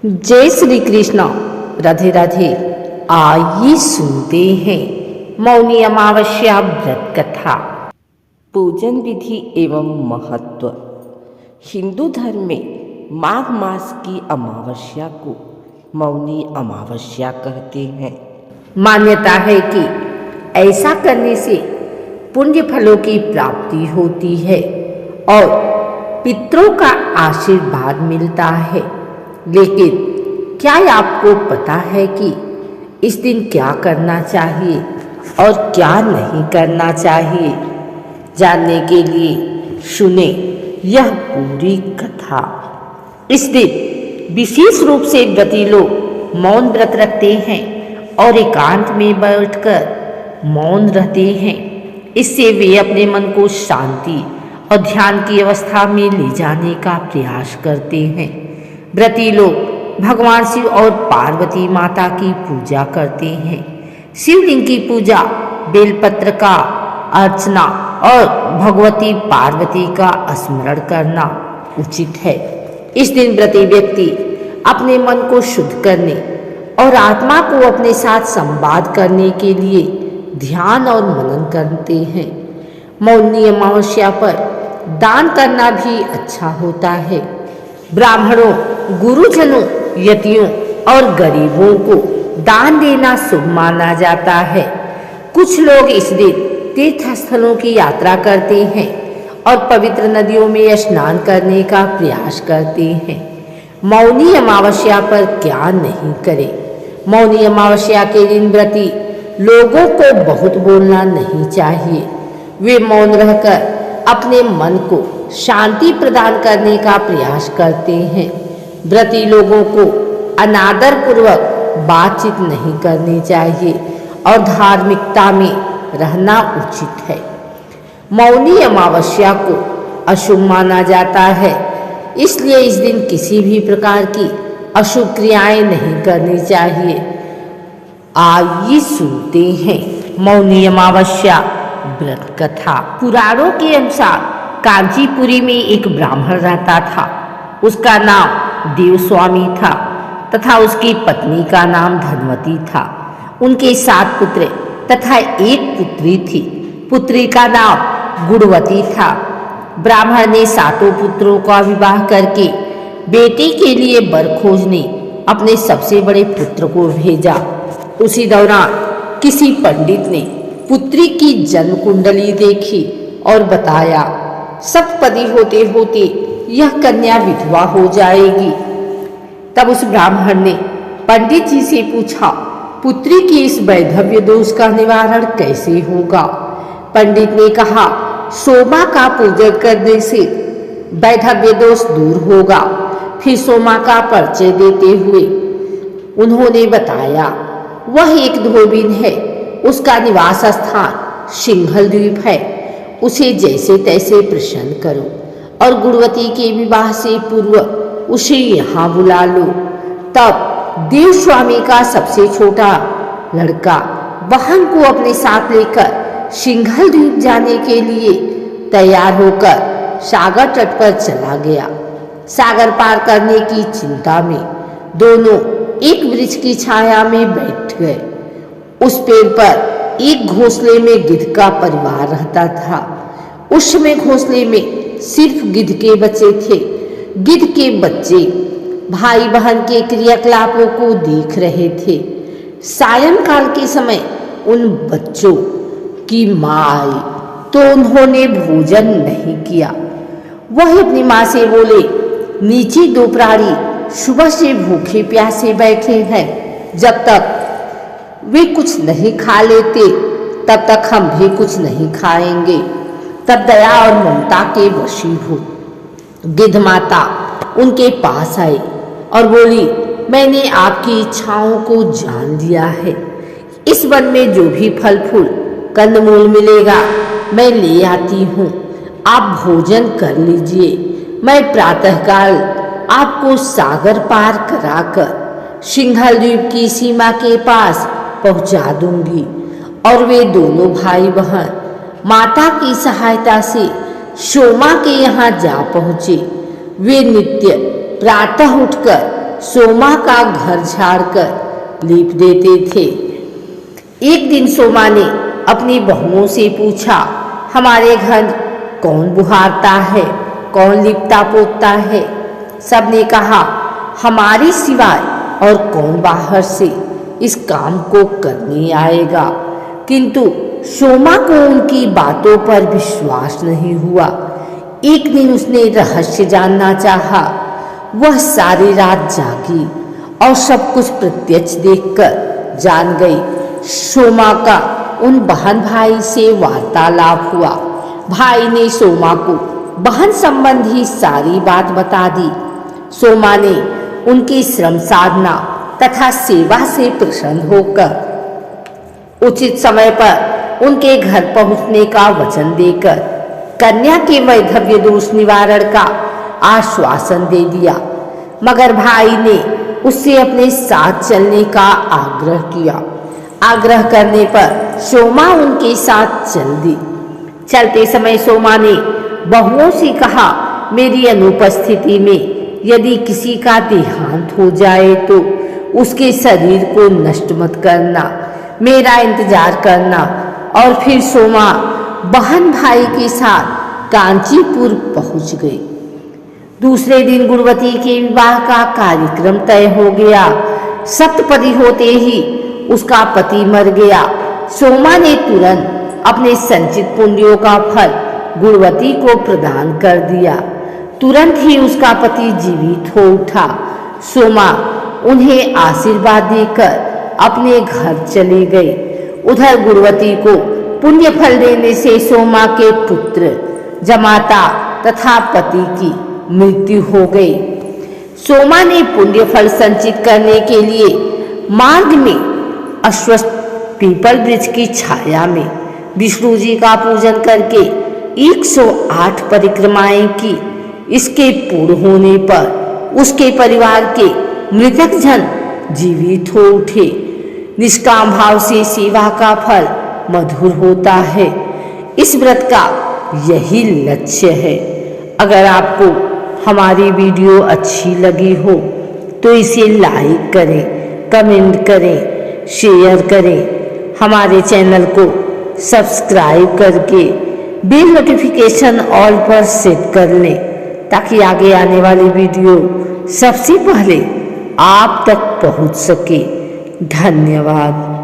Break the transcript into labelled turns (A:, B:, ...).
A: जय श्री कृष्ण। राधे राधे। आइए सुनते हैं मौनी अमावस्या व्रत कथा।
B: पूजन विधि एवं महत्व। हिंदू धर्म में माघ मास की अमावस्या को मौनी अमावस्या कहते हैं।
A: मान्यता है कि ऐसा करने से पुण्य फलों की प्राप्ति होती है और पितरों का आशीर्वाद मिलता है। लेकिन क्या आपको पता है कि इस दिन क्या करना चाहिए और क्या नहीं करना चाहिए? जानने के लिए सुने यह पूरी कथा। इस दिन विशेष रूप से व्रती लोग मौन व्रत रखते हैं और एकांत में बैठकर मौन रहते हैं। इससे वे अपने मन को शांति और ध्यान की अवस्था में ले जाने का प्रयास करते हैं। व्रती लोग भगवान शिव और पार्वती माता की पूजा करते हैं। शिवलिंग की पूजा, बेलपत्र का अर्चना और भगवती पार्वती का स्मरण करना उचित है। इस दिन व्रती व्यक्ति अपने मन को शुद्ध करने और आत्मा को अपने साथ संवाद करने के लिए ध्यान और मनन करते हैं। मौनी अमावस्या पर दान करना भी अच्छा होता है। ब्राह्मणों, गुरुजनों, यतियों और गरीबों को दान देना शुभ माना जाता है। कुछ लोग इस दिन तीर्थ स्थलों की यात्रा करते हैं और पवित्र नदियों में स्नान करने का प्रयास करते हैं। मौनी अमावस्या पर क्या नहीं करें? मौनी अमावस्या के दिन व्रती लोगों को बहुत बोलना नहीं चाहिए। वे मौन रहकर अपने मन को शांति प्रदान करने का प्रयास करते हैं। व्रती लोगों को अनादर पूर्वक बातचीत नहीं करनी चाहिए और धार्मिकता में रहना उचित है। मौनी अमावस्या को अशुभ माना जाता है, इसलिए इस दिन किसी भी प्रकार की अशुभ क्रियाएं नहीं करनी चाहिए। आइए सुनते हैं मौनी अमावस्या व्रत कथा। पुराणों के अनुसार कांचीपुरी में एक ब्राह्मण रहता था। उसका नाम देवस्वामी था तथा उसकी पत्नी का नाम धनवती था। उनके 7 पुत्र तथा 1 पुत्री थी। पुत्री का नाम गुणवती था। ब्राह्मण ने 7 पुत्रों का विवाह करके बेटी के लिए वर खोजने अपने सबसे बड़े पुत्र को भेजा। उसी दौरान किसी पंडित ने पुत्री की जन्म कुंडली देखी और बताया, सप्तपदी होते होते यह कन्या विधवा हो जाएगी। तब उस ब्राह्मण ने पंडित जी से पूछा, पुत्री की इस वैधव्य दोष का निवारण कैसे होगा? पंडित ने कहा, सोमा का पूजन करने से वैधव्य दोष दूर होगा। फिर सोमा का परिचय देते हुए उन्होंने बताया, वह एक धोबिन है। उसका निवास स्थान सिंघल द्वीप है। उसे जैसे तैसे प्रसन्न करो और गुणवती के विवाह से पूर्व उसे यहाँ बुला लो। तब देवस्वामी का सबसे छोटा लड़का बहन को अपने साथ लेकर सिंघल द्वीप जाने के लिए तैयार होकर सागर तट पर चला गया। सागर पार करने की चिंता में दोनों एक वृक्ष की छाया में बैठ गए। उस पेड़ पर एक घोंसले में गिद्ध का परिवार रहता था। उस समय घोंसले में सिर्फ गिद्ध के बच्चे थे। गिद्ध के बच्चे भाई बहन के क्रियाकलापों को देख रहे थे। सायंकाल के समय उन बच्चों की माँ आई तो उन्होंने भोजन नहीं किया। वह अपनी माँ से बोले, नीचे 2 प्राणी सुबह से भूखे प्यासे बैठे हैं। जब तक वे कुछ नहीं खा लेते तब तक हम भी कुछ नहीं खाएंगे। तब दया और ममता के वशीभूत गिद्ध माता उनके पास आई और बोली, मैंने आपकी इच्छाओं को जान लिया है। इस वन में जो भी फल फूल कंदमूल मिलेगा मैं ले आती हूँ। आप भोजन कर लीजिए। मैं प्रातःकाल आपको सागर पार कराकर सिंघल द्वीप की सीमा के पास पहुंचा दूंगी। और वे दोनों भाई बहन माता की सहायता से सोमा के यहाँ जा पहुँचे। वे नित्य प्रातः उठकर सोमा का घर झाड़कर लीप देते थे। एक दिन सोमा ने अपनी बहुओं से पूछा, हमारे घर कौन बुहारता है, कौन लिपता पोतता है? सबने कहा, हमारे सिवाय और कौन बाहर से इस काम को करने आएगा। किंतु सोमा को उनकी बातों पर विश्वास नहीं हुआ। एक दिन उसने रहस्य जानना चाहा। वह सारी रात जागी और सब कुछ प्रत्यक्ष देखकर जान गई। सोमा का उन बहन भाई से वार्तालाप हुआ। भाई ने सोमा को बहन संबंधी सारी बात बता दी। सोमा ने उनकी श्रम साधना तथा सेवा से प्रसन्न होकर उचित समय पर उनके घर पहुंचने का वचन देकर कन्या के वैधव्य दोष निवारण का आश्वासन दे दिया। मगर भाई ने उससे अपने साथ चलने का आग्रह किया। आग्रह करने पर सोमा उनके साथ चल दी। चलते समय सोमा ने बहुओं से कहा, मेरी अनुपस्थिति में यदि किसी का देहांत हो जाए तो उसके शरीर को नष्ट मत करना, मेरा इंतजार करना। और फिर सोमा बहन भाई के साथ कांचीपुर पहुंच गई। दूसरे दिन गुणवती के विवाह का कार्यक्रम तय हो गया। सप्तपदी होते ही उसका पति मर गया। सोमा ने तुरंत अपने संचित पुण्यों का फल गुणवती को प्रदान कर दिया। तुरंत ही उसका पति जीवित हो उठा। सोमा उन्हें आशीर्वाद देकर अपने घर चले गए। उधर गुणवती को पुण्य फल देने से सोमा के पुत्र जमाता तथा पति की मृत्यु हो गई। सोमा ने पुण्य फल संचित करने के लिए मार्ग में अश्वत्थ पीपल वृक्ष की छाया में विष्णु जी का पूजन करके 108 परिक्रमाएं की। इसके पूर्ण होने पर उसके परिवार के मृतक जन जीवित हो उठे। निष्काम भाव से सेवा का फल मधुर होता है। इस व्रत का यही लक्ष्य है। अगर आपको हमारी वीडियो अच्छी लगी हो तो इसे लाइक करें, कमेंट करें, शेयर करें। हमारे चैनल को सब्सक्राइब करके बेल नोटिफिकेशन ऑल पर सेट कर लें ताकि आगे आने वाली वीडियो सबसे पहले आप तक पहुंच सके। धन्यवाद।